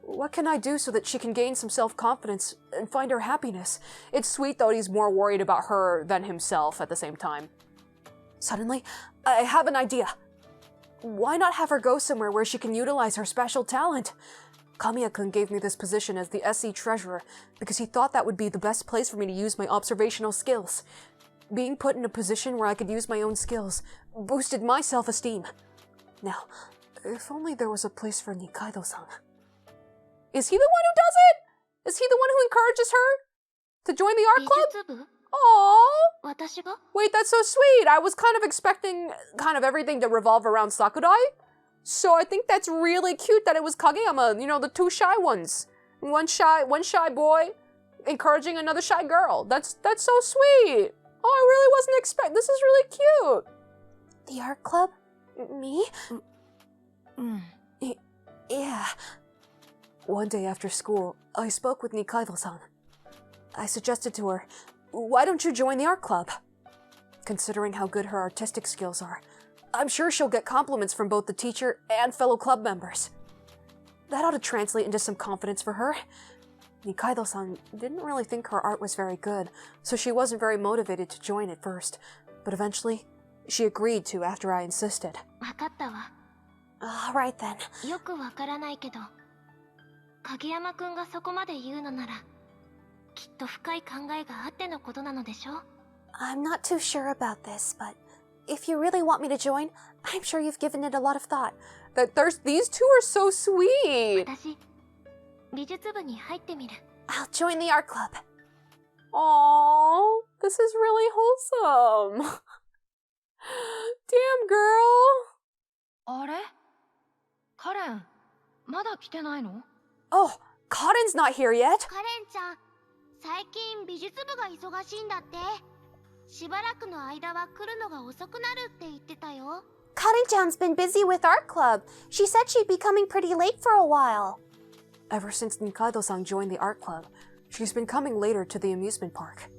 What can I do so that she can gain some self-confidence and find her happiness? It's sweet though he's more worried about her than himself at the same time. Suddenly, I have an idea. Why not have her go somewhere where she can utilize her special talent? Kamiya-kun gave me this position as the SE treasurer because he thought that would be the best place for me to use my observational skills. Being put in a position where I could use my own skills boosted my self-esteem. Now, if only there was a place for Nikaido-san. Is he the one who does it? Is he the one who encourages her to join the art club? Aww. Wait, that's so sweet. I was kind of expecting kind of everything to revolve around Sakurai. So I think that's really cute that it was Kageyama, you know, the two shy ones. One shy boy encouraging another shy girl. That's so sweet. Oh, I really wasn't expecting. This is really cute. The art club? Me? Yeah. One day after school, I spoke with Nikaido-san. I suggested to her, why don't you join the art club? Considering how good her artistic skills are, I'm sure she'll get compliments from both the teacher and fellow club members. That ought to translate into some confidence for her. Nikaido-san didn't really think her art was very good, so she wasn't very motivated to join at first, but eventually, she agreed to after I insisted. Alright then. Kageyama-kunがそこまで言うのなら、きっと深い考えがあってのことなのでしょ? I'm not too sure about this, but if you really want me to join, I'm sure you've given it a lot of thought. These two are so sweet. 私、美術部に入ってみる。I'll join the art club. Aww, this is really wholesome. Damn, girl. あれ? Karen, まだ来てないの? Oh, Karen's not here yet. カレンちゃん、最近美術部が忙しいんだって。しばらくの間は来るのが遅くなるって言ってたよ。Karen-chan's been busy with art club. She said she'd be coming pretty late for a while. Ever since Nikaido-san joined the art club, she's been coming later to the amusement park.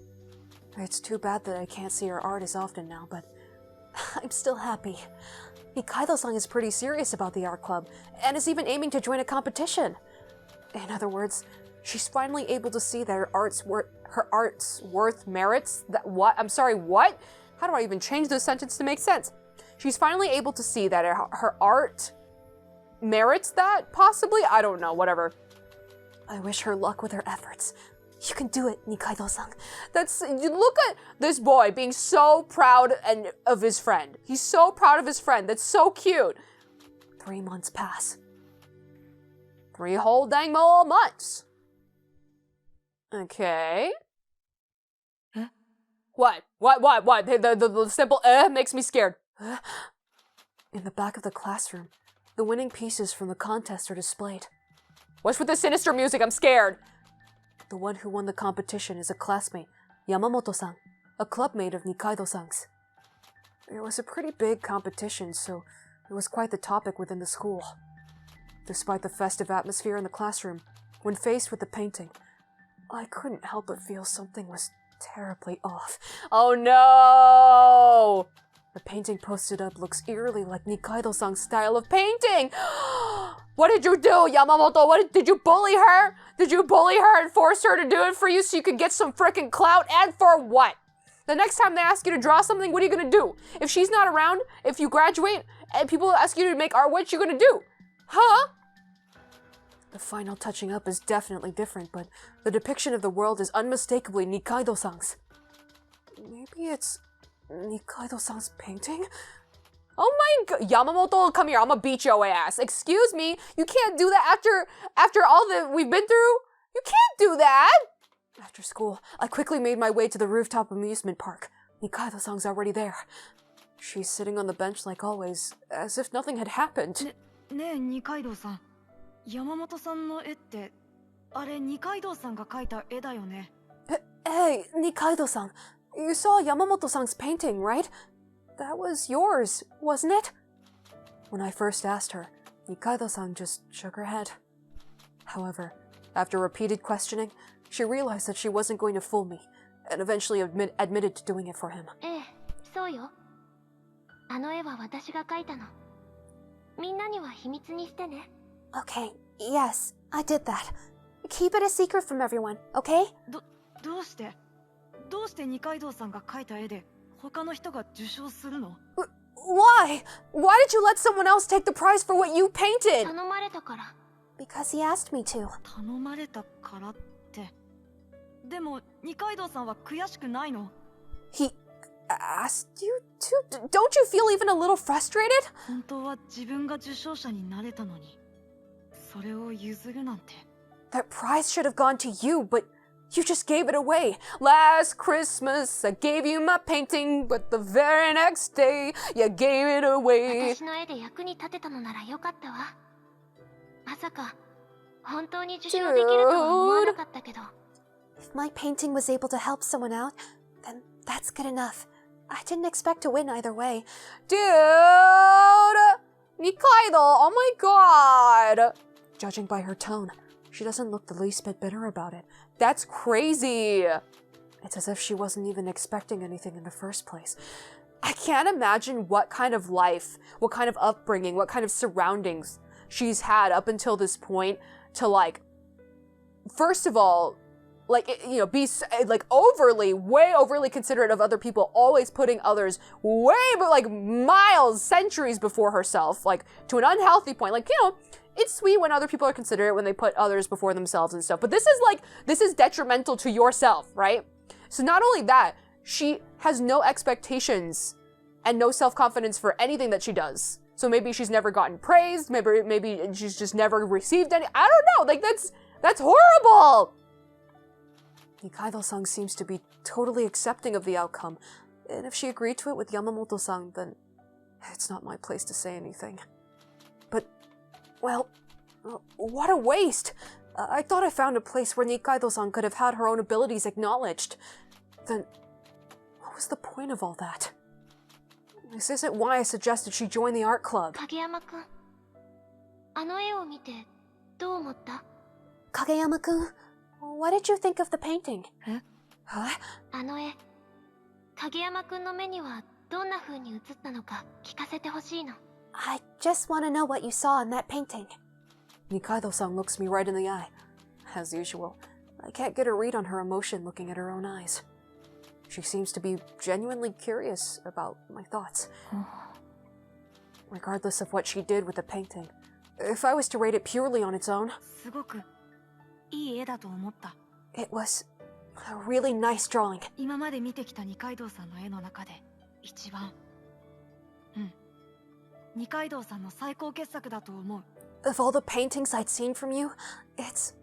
It's too bad that I can't see her art as often now, but I'm still happy. Nikaido-san is pretty serious about the art club, and is even aiming to join a competition. In other words, she's finally able to see that her art's worth merits that what? I'm sorry, what? How do I even change this sentence to make sense? She's finally able to see that her art merits that, possibly? I don't know, whatever. I wish her luck with her efforts. You can do it, Nikaido-san. Look at this boy being so proud of his friend. He's so proud of his friend. That's so cute. 3 months pass. 3 whole dang more months. Okay. Huh? What? The simple makes me scared. In the back of the classroom, the winning pieces from the contest are displayed. What's with the sinister music? I'm scared. The one who won the competition is a classmate, Yamamoto-san, a clubmate of Nikaido-san's. It was a pretty big competition, so it was quite the topic within the school. Despite the festive atmosphere in the classroom, when faced with the painting, I couldn't help but feel something was terribly off. Oh no! The painting posted up looks eerily like Nikaido-san's style of painting! What did you do, Yamamoto? Did you bully her? Did you bully her and force her to do it for you so you could get some frickin' clout? And for what? The next time they ask you to draw something, what are you gonna do? If she's not around, if you graduate, and people ask you to make art, what you gonna do? Huh? The final touching up is definitely different, but the depiction of the world is unmistakably Nikaido-san's. Maybe it's Nikaido-san's painting? Oh my god, Yamamoto, come here, I'm gonna beat your ass. Excuse me, you can't do that after all that we've been through? You can't do that! After school, I quickly made my way to the rooftop amusement park. Nikaido-san's already there. She's sitting on the bench like always, as if nothing had happened. ねえ、二階堂さん。山本さんの絵って、あれ二階堂さんが描いた絵だよね。Hey, Nikaido-san. You saw Yamamoto-san's painting, right? That was yours, wasn't it? When I first asked her, Nikaido-san just shook her head. However, After repeated questioning, she realized that she wasn't going to fool me, and eventually admitted to doing it for him. ええ、そうよ。あの絵は私が描いたの。みんなには秘密にしてね。Okay, yes, I did that. Keep it a secret from everyone, okay? どうして二階堂さんが描いた絵で他の人が受賞するの？ Why? Why did you let someone else take the prize for what you painted? 頼まれたから。Because he asked me to. 頼まれたからって。でも二階堂さんは悔しくないの？ He asked you to? Don't you feel even a little frustrated? 本当は自分が受賞者になれたのに、それを譲るなんて。That prize should have gone to you, but you just gave it away. Last Christmas, I gave you my painting, but the very next day, you gave it away. 私の絵で役に立てたのならよかったわ。まさか本当に受賞できるとは思わなかったけど。If my painting was able to help someone out, then that's good enough. I didn't expect to win either way. Dude! Nikaido, oh my god! Judging by her tone, she doesn't look the least bit bitter about it. That's crazy! It's as if she wasn't even expecting anything in the first place. I can't imagine what kind of life, what kind of upbringing, what kind of surroundings she's had up until this point to, like, first of all, like, you know, be like way overly considerate of other people, always putting others way, but like miles, centuries before herself, like to an unhealthy point. Like, you know, it's sweet when other people are considerate when they put others before themselves and stuff, but this is detrimental to yourself, right? So not only that, she has no expectations and no self-confidence for anything that she does. So maybe she's never gotten praised, maybe she's just never received any, I don't know, like that's horrible! Nikaido-san seems to be totally accepting of the outcome, and if she agreed to it with Yamamoto-san, then it's not my place to say anything. But, well, what a waste! I thought I found a place where Nikaido-san could have had her own abilities acknowledged. Then, what was the point of all that? This isn't why I suggested she join the art club. 影山くん、あの絵を見てどう思った？ Kageyama-kun, what did you think of the painting? え？ Huh? あの絵、影山くんの目にはどんな風に映ったのか聞かせてほしいの。I just want to know what you saw in that painting. Nikaido-san looks me right in the eye. As usual, I can't get a read on her emotion looking at her own eyes. She seems to be genuinely curious about my thoughts. Regardless of what she did with the painting, if I was to rate it purely on its own, すごくいい絵だと思った。 it was a really nice drawing. 今まで見てきた二階堂さんの絵の中で一番。二階堂さんの最高傑作だと思う。 Of all the paintings I'd seen from you, it's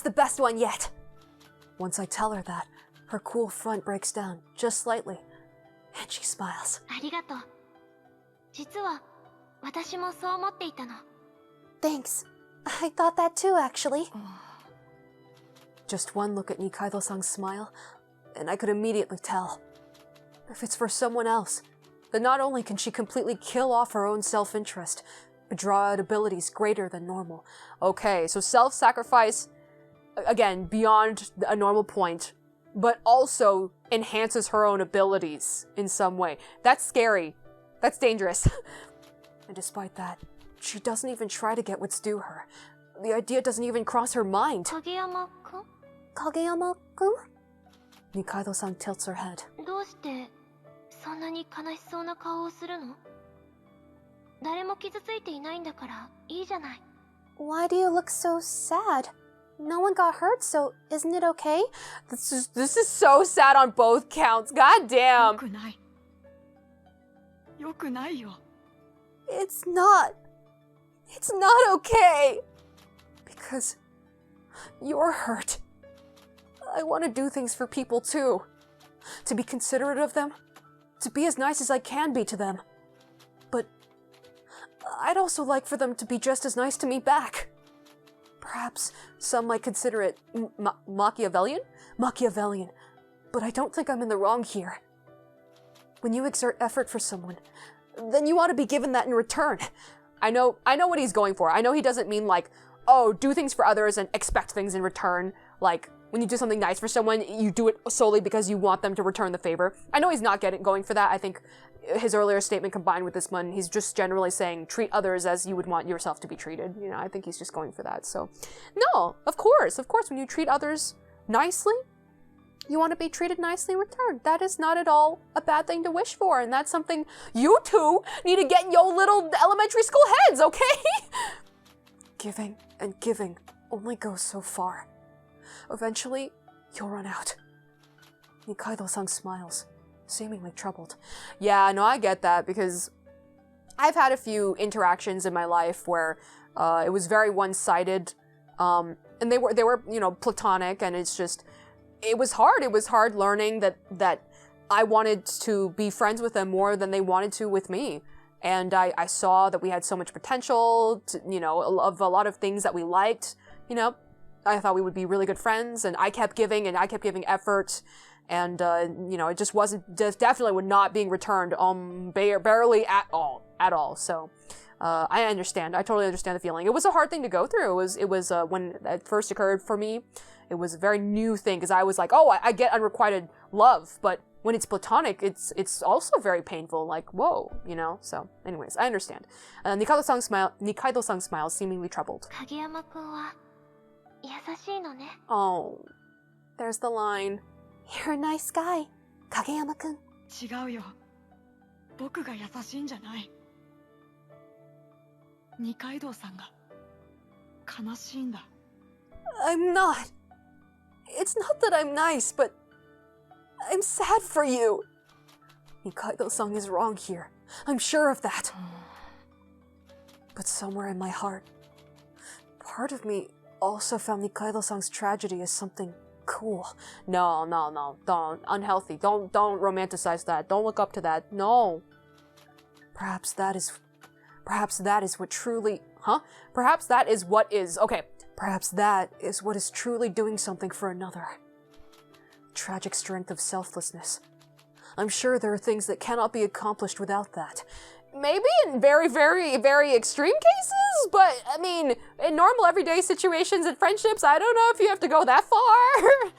the best one yet. Once I tell her that, her cool front breaks down just slightly, and she smiles. ありがとう。実は私もそう思っていたの。 Thanks. I thought that too, actually. Just one look at Nikaido-san's smile, and I could immediately tell. If it's for someone else, then not only can she completely kill off her own self-interest, but draw out abilities greater than normal. Okay, so self-sacrifice, again, beyond a normal point, but also enhances her own abilities in some way. That's scary. That's dangerous. And despite that, she doesn't even try to get what's due her. The idea doesn't even cross her mind. 影山くん？ Kageyama-kun? Nikaido-san tilts her head. どうしてそんなに悲しそうな顔をするの？誰も傷ついていないんだからいいじゃない。 Why do you look so sad? No one got hurt, so isn't it okay? This is so sad on both counts. God よ damn. くない。よくないよ。 It's not okay. Because you're hurt. I want to do things for people too. To be considerate of them. To be as nice as I can be to them. But I'd also like for them to be just as nice to me back. Perhaps some might consider it Machiavellian? Machiavellian. But I don't think I'm in the wrong here. When you exert effort for someone, then you ought to be given that in return. I know what he's going for. I know he doesn't mean like, oh, do things for others and expect things in return. Like, when you do something nice for someone, you do it solely because you want them to return the favor. I know he's not going for that. I think his earlier statement combined with this one, he's just generally saying treat others as you would want yourself to be treated. You know, I think he's just going for that. So, no, of course, when you treat others nicely, you want to be treated nicely in return. That is not at all a bad thing to wish for, and that's something you two need to get in your little elementary school heads, okay? Giving and giving only goes so far. Eventually, you'll run out. Nikaido-san smiles, seemingly troubled. Yeah, no, I get that, because I've had a few interactions in my life where it was very one-sided, and they were, you know, platonic, and it's just, it was hard. It was hard learning that I wanted to be friends with them more than they wanted to with me. And I saw that we had so much potential, you know, of a lot of things that we liked, you know. I thought we would be really good friends, and I kept giving effort, and, you know, it just definitely would not being returned, barely at all, so, I understand, I totally understand the feeling. It was a hard thing to go through. It was when it first occurred for me, it was a very new thing, because I was like, oh, I get unrequited love, but when it's platonic, it's also very painful, like, whoa, you know, so, anyways, I understand. Nikaido-san smiles, seemingly troubled. Oh, there's the line. You're a nice guy, Kageyama-kun. 違うよ。僕が優しいんじゃない。二階堂さんが悲しいんだ。I'm not. It's not that I'm nice, but I'm sad for you. Nikaido-san is wrong here. I'm sure of that. But somewhere in my heart, part of me also found Nikaido-san's tragedy as something cool. No, don't. Unhealthy. Don't romanticize that. Don't look up to that. No. Perhaps that is what truly... Perhaps that is what is... Okay. Perhaps that is what is truly doing something for another. Tragic strength of selflessness. I'm sure there are things that cannot be accomplished without that. Maybe in very, very, very extreme cases, but, I mean, in normal everyday situations and friendships, I don't know if you have to go that far.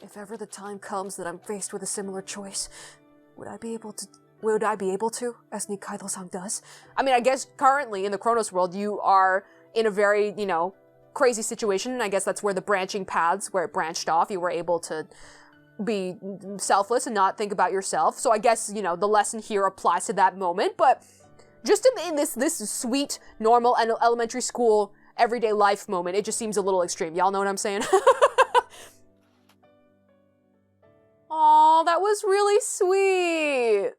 If ever the time comes that I'm faced with a similar choice, would I be able to, as Nikaido-san does? I mean, I guess currently in the Chronos world, you are in a very, you know, crazy situation, and I guess that's where the branching paths, where it branched off, you were able to be selfless and not think about yourself. So I guess, you know, the lesson here applies to that moment, but just in this sweet, normal, and elementary school, everyday life moment, it just seems a little extreme. Y'all know what I'm saying? Aw, that was really sweet.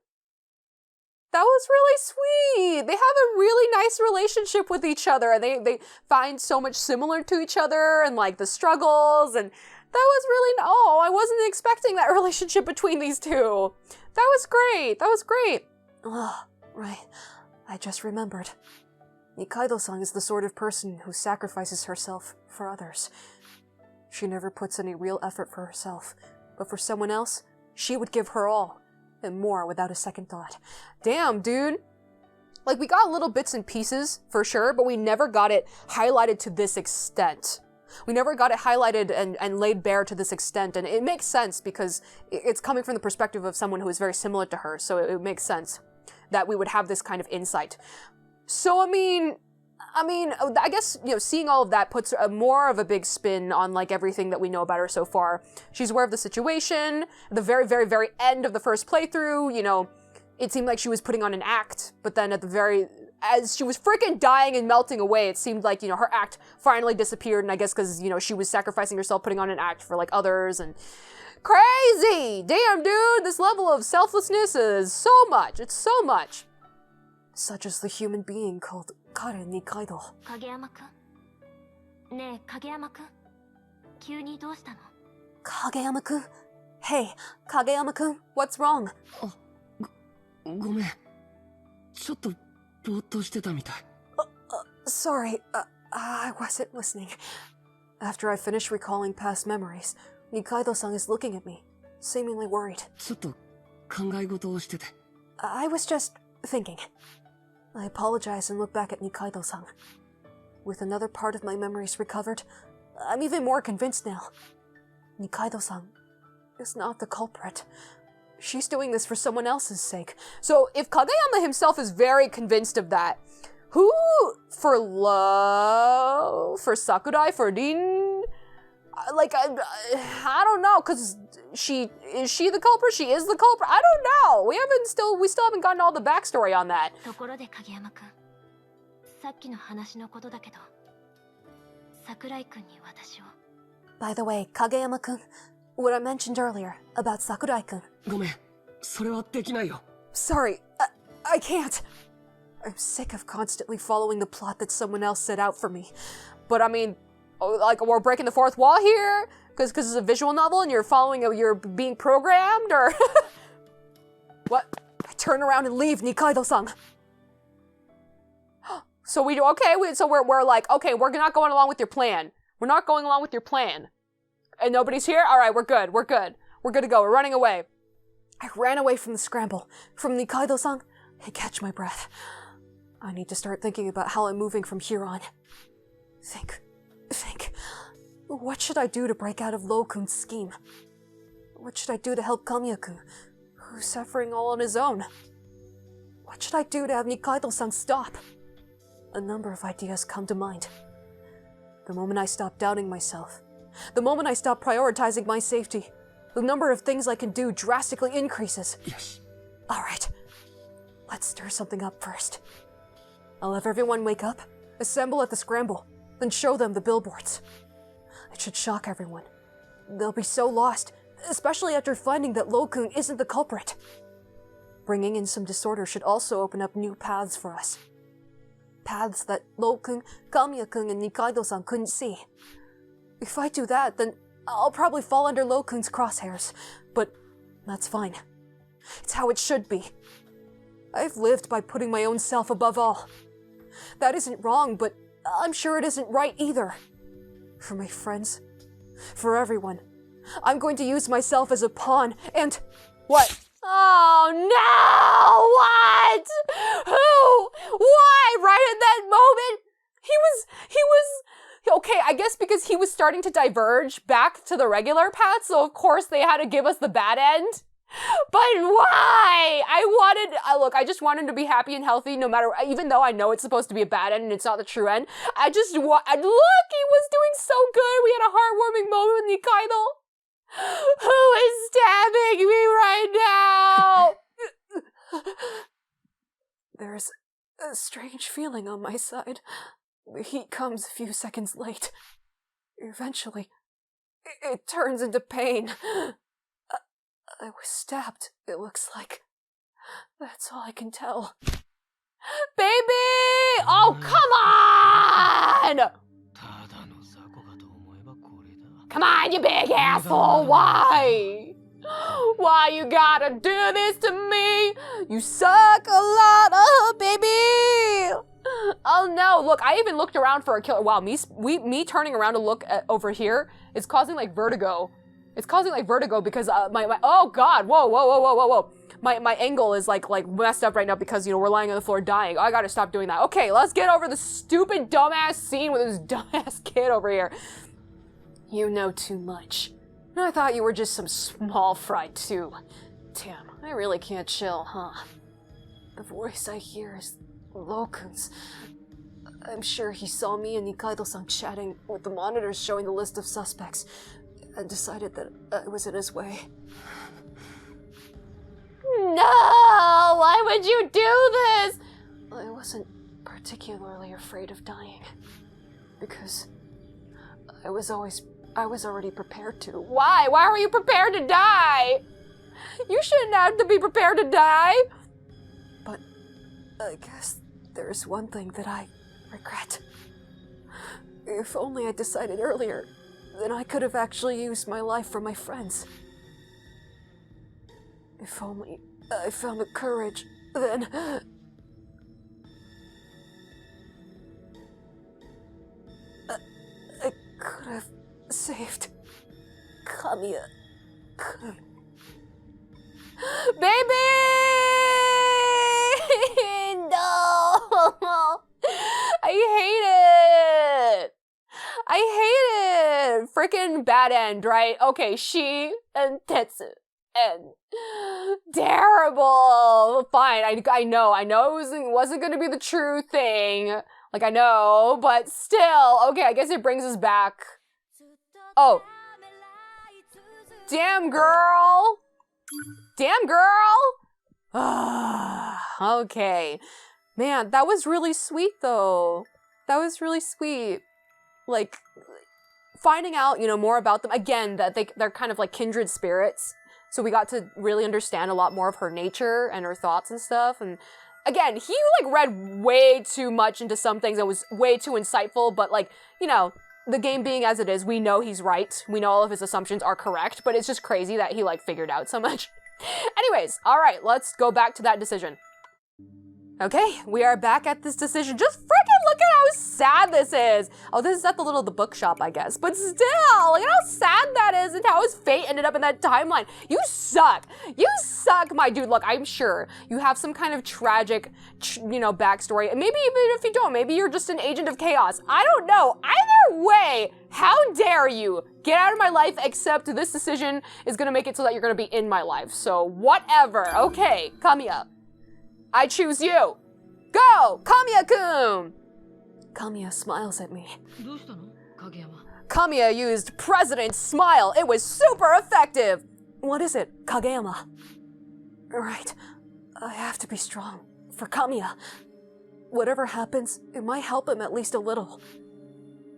That was really sweet. They have a really nice relationship with each other, and they find so much similar to each other, and like the struggles, and that was really, oh, I wasn't expecting that relationship between these two. That was great. That was great. Ah, right. I just remembered. Nikaido-san is the sort of person who sacrifices herself for others. She never puts any real effort for herself, but for someone else, she would give her all, and more without a second thought. Damn, dude. Like, we got little bits and pieces, for sure, but we never got it highlighted to this extent. We never got it highlighted and laid bare to this extent, and it makes sense because it's coming from the perspective of someone who is very similar to her, so it makes sense that we would have this kind of insight. So, I mean, I guess, you know, seeing all of that puts more of a big spin on, like, everything that we know about her so far. She's aware of the situation. At the very, very, very end of the first playthrough, you know, it seemed like she was putting on an act, but then as she was freaking dying and melting away, it seemed like, you know, her act finally disappeared, and I guess because, you know, she was sacrificing herself, putting on an act for, like, others, and crazy! Damn, dude, this level of selflessness is so much. It's so much. Such as the human being called Karen Nikaido. Kageyama-kun? ねえ、Kageyama-kun? 急にどうしたの? Kageyama-kun? Hey, Kageyama-kun, what's wrong? ごめん。ちょっとぼーっとしてたみたい。Sorry, I wasn't listening. After I finished recalling past memories, Nikaido-san is looking at me, seemingly worried. ちょっと考え事をしてて。I was just thinking. I apologize and look back at Nikaido-san. With another part of my memories recovered, I'm even more convinced now. Nikaido-san is not the culprit. She's doing this for someone else's sake. So if Kageyama himself is very convinced of that, who, for love, for Sakurai, for Rin, like, I don't know, because is she the culprit? She is the culprit? I don't know. We still haven't gotten all the backstory on that. ところで影山くん、さっきの話のことだけど、桜井くんに私を。By the way, Kageyama-kun, what I mentioned earlier about Sakurai-kun. ごめん、それはできないよ。 Sorry, I can't. I'm sick of constantly following the plot that someone else set out for me. But I mean, like, we're breaking the fourth wall here? Because it's a visual novel and you're being programmed, or... What? I turn around and leave, Nikaido-san. So we're like, okay, we're not going along with your plan. We're not going along with your plan. And nobody's here? Alright, we're good. We're good to go. We're running away. I ran away from the scramble, from Nikaido-san, and catch my breath. I need to start thinking about how I'm moving from here on. Think. What should I do to break out of Lo-kun's scheme? What should I do to help Kamiya-kun, who's suffering all on his own? What should I do to have Nikaido-san stop? A number of ideas come to mind. The moment I stop doubting myself, the moment I stop prioritizing my safety, the number of things I can do drastically increases. Yes. Alright, let's stir something up first. I'll have everyone wake up, assemble at the scramble, then show them the billboards. It should shock everyone. They'll be so lost, especially after finding that Lo-kun isn't the culprit. Bringing in some disorder should also open up new paths for us. Paths that Lo-kun, Kamiya-kun, and Nikaido-san couldn't see. If I do that, then I'll probably fall under Lo-kun's crosshairs, but that's fine. It's how it should be. I've lived by putting my own self above all. That isn't wrong, but I'm sure it isn't right either. For my friends, for everyone, I'm going to use myself as a pawn and... What? Oh no! What? Who? Why? Right at that moment? He was... Okay, I guess because he was starting to diverge back to the regular path, so of course they had to give us the bad end. But why? I just wanted to be happy and healthy no matter, even though I know it's supposed to be a bad end and it's not the true end. Look, he was doing so good. We had a heartwarming moment with Nikaido. Who is stabbing me right now? There's a strange feeling on my side. The heat comes a few seconds late. Eventually, it turns into pain. I was stabbed, it looks like. That's all I can tell. Baby! Oh, come on! Come on, you big asshole! Why? Why you gotta do this to me? You suck a lot, baby! Oh no, look, I even looked around for a killer. Wow, me turning around to look over here is causing like vertigo. It's causing like vertigo because my oh god, whoa. My angle is like messed up right now because, you know, we're lying on the floor dying. I gotta stop doing that. Okay, let's get over the stupid dumbass scene with this dumbass kid over here. You know too much. I thought you were just some small fry too. Damn, I really can't chill, huh? The voice I hear is Lo-kun's. I'm sure he saw me and Nikaido-san chatting with the monitors showing the list of suspects and decided that I was in his way. No! Why would you do this? I wasn't particularly afraid of dying because I was already prepared to. Why? Why were you prepared to die? You shouldn't have to be prepared to die. But I guess there's one thing that I regret. If only I decided earlier, then I could have actually used my life for my friends. If only I found the courage, then... I could have saved Kamiya-kun. Baby! No! I hate it! I hate it. Freaking bad end, right? Okay, she and Tetsu. And terrible. Fine, I know it wasn't gonna be the true thing. Like, I know, but still. Okay, I guess it brings us back. Oh. Damn, girl. Damn, girl. Okay. Man, that was really sweet, though. That was really sweet. Like, finding out, you know, more about them. Again, that they're kind of like kindred spirits. So we got to really understand a lot more of her nature and her thoughts and stuff. And again, he like read way too much into some things that was way too insightful. But like, you know, the game being as it is, we know he's right. We know all of his assumptions are correct. But it's just crazy that he like figured out so much. Anyways, all right, let's go back to that decision. Okay, we are back at this decision. Just freaking look at how sad this is. Oh, this is at the bookshop, I guess. But still, look at how sad that is and how his fate ended up in that timeline. You suck. You suck, my dude. Look, I'm sure you have some kind of tragic, you know, backstory. And maybe even if you don't, maybe you're just an agent of chaos. I don't know. Either way, how dare you get out of my life, except this decision is going to make it so that you're going to be in my life. So whatever. Okay, Kamiya. I choose you. Go, Kamiya-kun! Kamiya smiles at me. Kamiya used President's Smile. It was super effective. What is it, Kageyama? Right. I have to be strong. For Kamiya. Whatever happens, it might help him at least a little.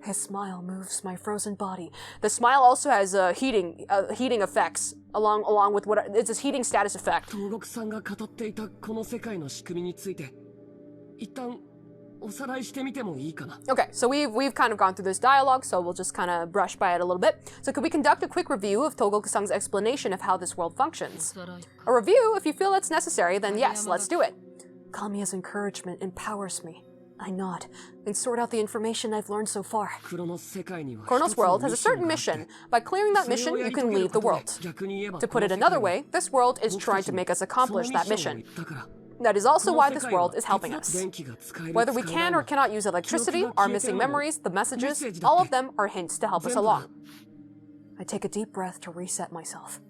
His smile moves my frozen body. The smile also has heating effects along with what it's a heating status effect. Okay, so we've kind of gone through this dialogue, so we'll just kind of brush by it a little bit. So could we conduct a quick review of Togoku-san's explanation of how this world functions? A review, if you feel it's necessary, then yes, let's do it. Kamiya's encouragement empowers me. I nod and sort out the information I've learned so far. Chronos world has a certain mission. By clearing that mission, you can leave the world. To put it another way, this world is trying to make us accomplish that mission. That is also why this world is helping us. Whether we can or cannot use electricity, our missing memories, the messages, all of them are hints to help us along. I take a deep breath to reset myself.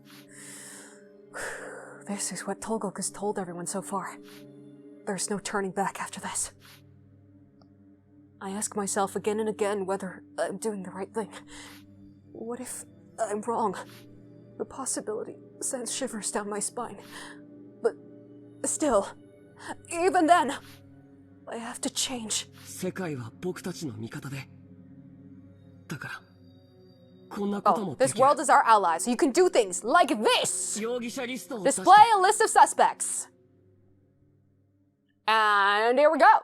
This is what Togoku's told everyone so far. There's no turning back after this. I ask myself again and again whether I'm doing the right thing. What if I'm wrong? The possibility sends shivers down my spine. But still, even then, I have to change. Oh, this world is our ally, so you can do things like this! Display a list of suspects. And here we go.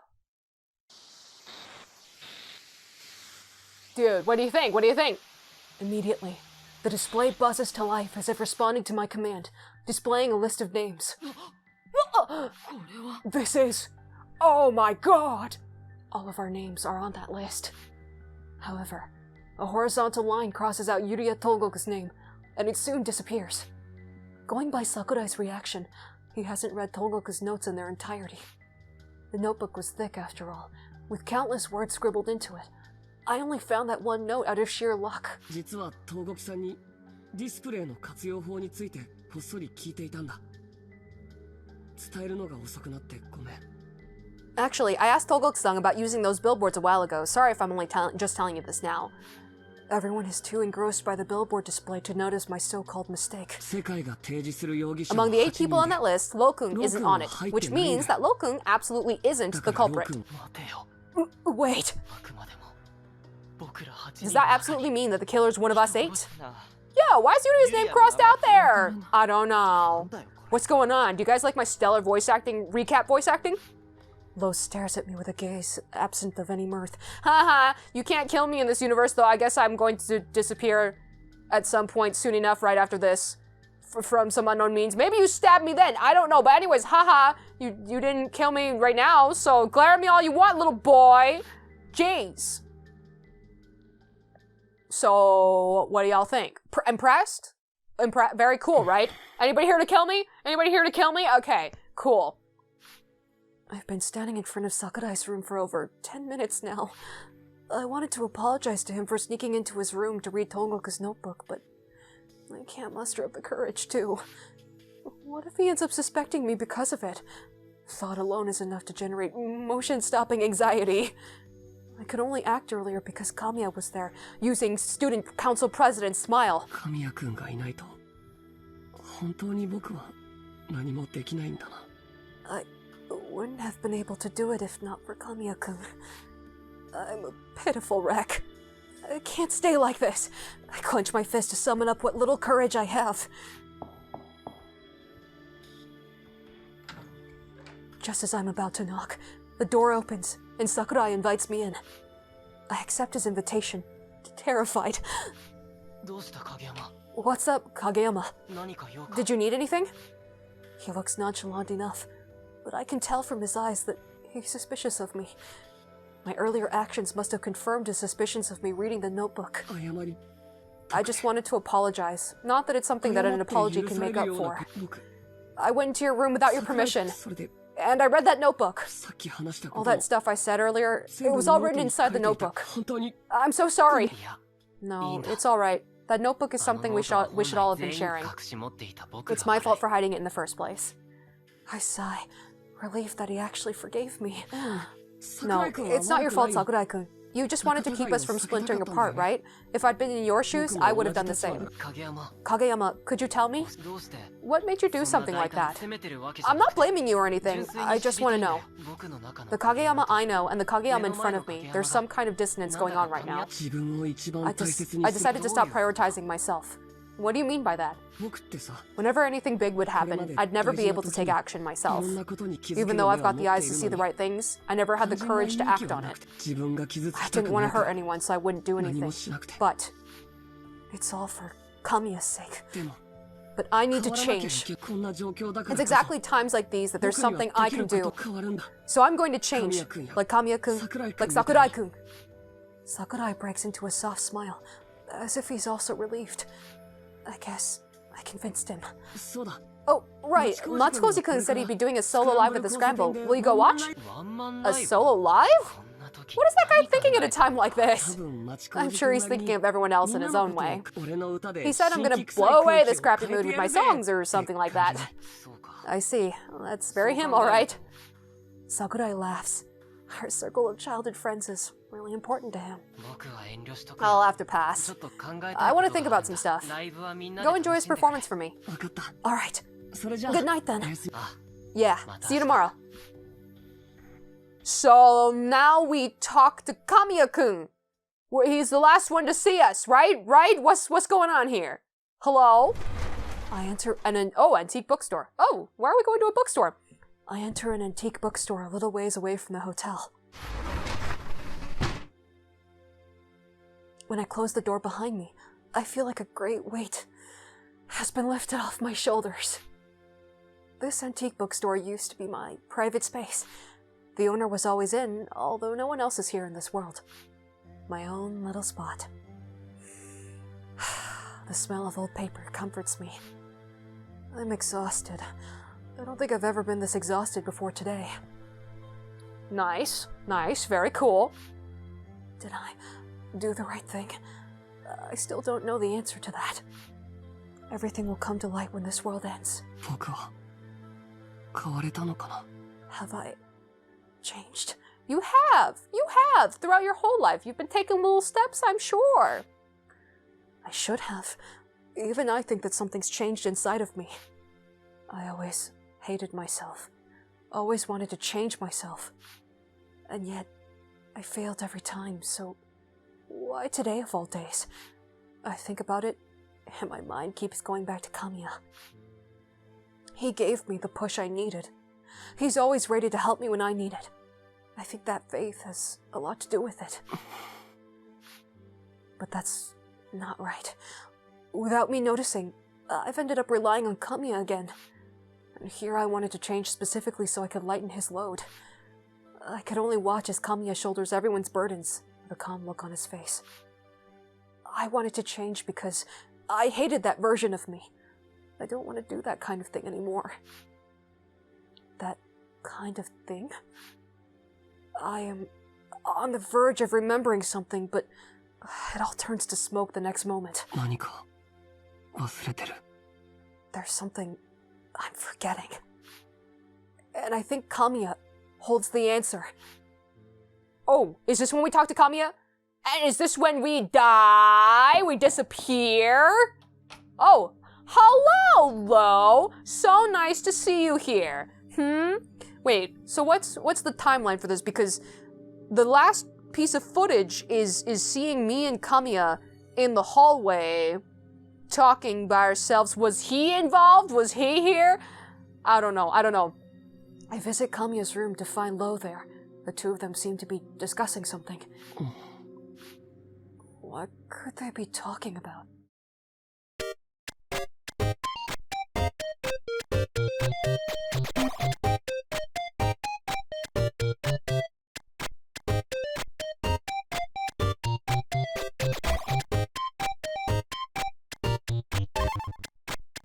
Dude, what do you think? What do you think? Immediately, the display buzzes to life as if responding to my command, displaying a list of names. This is... Oh my god! All of our names are on that list. However, a horizontal line crosses out Yuria Togoku's name, and it soon disappears. Going by Sakurai's reaction, he hasn't read Togoku's notes in their entirety. The notebook was thick after all, with countless words scribbled into it. I only found that one note out of sheer luck. Actually, I asked Togoku-san about using those billboards a while ago. Sorry if I'm only just telling you this now. Everyone is too engrossed by the billboard display to notice my so-called mistake. Among the 8 people on that list, Lokun isn't on it, which means that Lokun absolutely isn't the culprit. Wait. Does that absolutely mean that the killer's one of us 8? Yeah, why is Yuri's name crossed out there? I don't know. What's going on? Do you guys like my stellar voice acting, recap voice acting? Lo stares at me with a gaze absent of any mirth. Haha, you can't kill me in this universe, though I guess I'm going to disappear at some point soon enough right after this. From some unknown means. Maybe you stabbed me then, I don't know. But anyways, haha, you didn't kill me right now, so glare at me all you want, little boy. Jeez. So, what do y'all think? Impressed? Very cool, right? Anybody here to kill me? Anybody here to kill me? Okay, cool. I've been standing in front of Sakurai's room for over 10 minutes now. I wanted to apologize to him for sneaking into his room to read Togoku's notebook, but I can't muster up the courage to. What if he ends up suspecting me because of it? Thought alone is enough to generate motion-stopping anxiety. I could only act earlier because Kamiya was there, using student council president's smile. 神谷君がいないと本当に僕は何もできないんだな。 I wouldn't have been able to do it if not for Kamiya-kun. I'm a pitiful wreck. I can't stay like this. I clench my fist to summon up what little courage I have. Just as I'm about to knock, the door opens, and Sakurai invites me in. I accept his invitation, terrified. どうした影山？ What's up, Kageyama? 何か用か？ Did you need anything? He looks nonchalant enough, but I can tell from his eyes that he's suspicious of me. My earlier actions must have confirmed his suspicions of me reading the notebook. 謝り。 I just wanted to apologize. Not that it's something that an apology can make up for. I went into your room without your permission, それで and I read that notebook. さっき話したこ All とを that stuff I said earlier, it was all written inside the notebook. 本当に I'm so sorry. いや No, it's alright. That notebook is something we should all have been sharing. It's my fault for hiding it in the first place. I sigh, relieved that he actually forgave me. No, it's not your fault, Sakurai-kun. You just wanted to keep us from splintering apart, right? If I'd been in your shoes, I would have done the same. 影山 Kageyama, could you tell me? どうして What made you do そん something な like 大胆 that? に責めてるわけじゃ I'm な not くて blaming you or anything. 純粋に I 知 just り want た to いんだ know. よ僕の中の The Kageyama I know and the Kageyama in front of me, there's some kind of dissonance going on right now. 自分を一番 I 大 just 切に I す decided る to stop prioritizing myself. What do you mean by that? 僕ってさ Whenever anything big would happen, I'd never be able to take action い myself. ろんなことに気づけ Even る though 目 I've は got 持 the っ eyes てい to る see の the に right things, I never had the 単純な courage to 勇気 act は on な it. くて自分が傷つ I きた didn't く want な to いか hurt ら anyone, so I wouldn't do 何も anything. しなくて But it's all for Kamiya's sake. でも But I 変 need to わらなきゃい change. けこんな状況だから It's こそ exactly times like these that there's 僕に something は I でき can るこ do. と変わるんだ So I'm going to change. Kamiya-kun ya. Like Kamiya-kun, Sakurai-kun like Sakurai-kun. Sakurai breaks into a soft smile, as if he's also relieved. I guess I convinced him. そうだ Oh, right. Matsukoji-kun said he'd be doing a solo live at the Scramble. Will you go watch? ワンマン A ライブ solo live? こんな時 What is that guy thinking at a time like 多 this? 分町 I'm 工 sure 事 he's 君なり thinking に of everyone else み in んな his の own ことを way. 俺の歌で He said I'm 新 gonna 規臭い blow away 空 the 気を scrappy 変え mood て with や my るぜ songs or something like that. そうか I see. That's very him, all right. Sakurai laughs. Our circle of childhood friends is really important to him. 僕は遠慮しとく I'll have to ちょ pass. っと考えたい I こ want と to が think あ about るん some だ stuff. ライブはみんなで Go 楽 enjoy し his んでくれ performance for me. 分かった All right. それじゃあ Good night then. おやすみあ Yeah. Mata. See you tomorrow. So now we talk to Kamiya-kun. He's the last one to see us, right? Right? What's going on here? Hello? I enter an antique bookstore. Oh, why are we going to a bookstore? I enter an antique bookstore a little ways away from the hotel. When I close the door behind me, I feel like a great weight has been lifted off my shoulders. This antique bookstore used to be my private space. The owner was always in, although no one else is here in this world. My own little spot. The smell of old paper comforts me. I'm exhausted. I don't think I've ever been this exhausted before today. Nice, nice, very cool. Did I do the right thing? I still don't know the answer to that. Everything will come to light when this world ends. 僕は変われたのかな Have I changed? You have! You have! Throughout your whole life, you've been taking little steps, I'm sure. I should have. Even I think that something's changed inside of me. I always hated myself. Always wanted to change myself. And yet, I failed every time, so why today of all days? I think about it, and my mind keeps going back to Kamiya. He gave me the push I needed. He's always ready to help me when I need it. I think that faith has a lot to do with it. But that's not right. Without me noticing, I've ended up relying on Kamiya again. And here I wanted to change specifically so I could lighten his load. I could only watch as Kamiya shoulders everyone's burdens, with a calm look on his face. I wanted to change because I hated that version of me. I don't want to do that kind of thing anymore. That kind of thing? I am on the verge of remembering something, but it all turns to smoke the next moment. 何か忘れてる。 There's something I'm forgetting. And I think Kamiya holds the answer. Oh, is this when we talk to Kamiya? And is this when we die? We disappear? Oh, hello! So nice to see you here. Wait, so what's the timeline for this? Because the last piece of footage is seeing me and Kamiya in the hallway talking by ourselves. Was he involved? Was he here? I don't know. I visit Kamiya's room to find Lo there. The two of them seem to be discussing something. What could they be talking about?